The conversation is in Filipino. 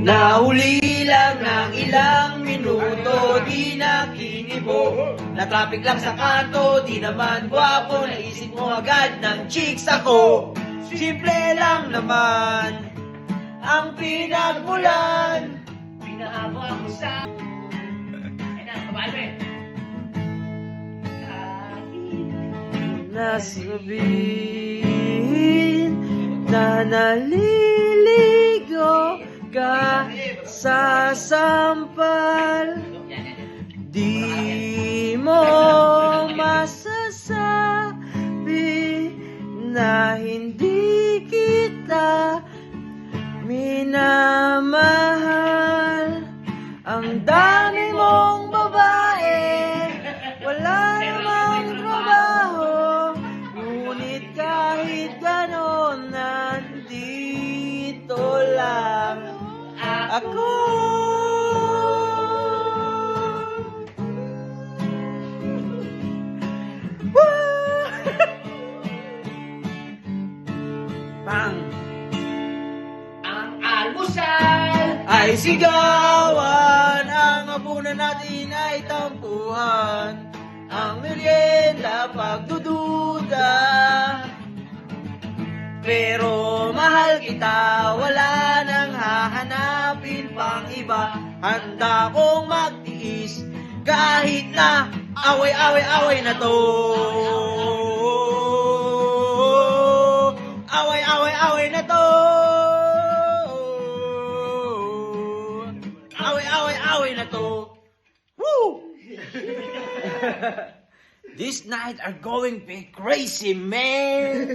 Nahuli lang ng ilang minuto, di na kinibo. Na-traffic lang sa kanto, di naman gwapo. Naisip mo agad ng chicks ako. Simple lang naman ang pinagmulan. Pinahabo ako sa... Ay na, kabalo eh. Nasabihin na naliligo ka sa sampal. Di mo masasabi na hindi kita minamahal. Ang dami mong babae, wala namang trabaho, ngunit kahit ganon, nandito lang ako. Bang! Ang almusal Ay sigawan, ang hapunan natin ay tampuhan, ang merienda pagdududa. Pero mahal kita, wala nang hahanapin pang iba. Handa kong magtiis kahit na away-away-away na to. Away-away-away na to. Away-away-away na to. Woo! This night are going to be crazy, man.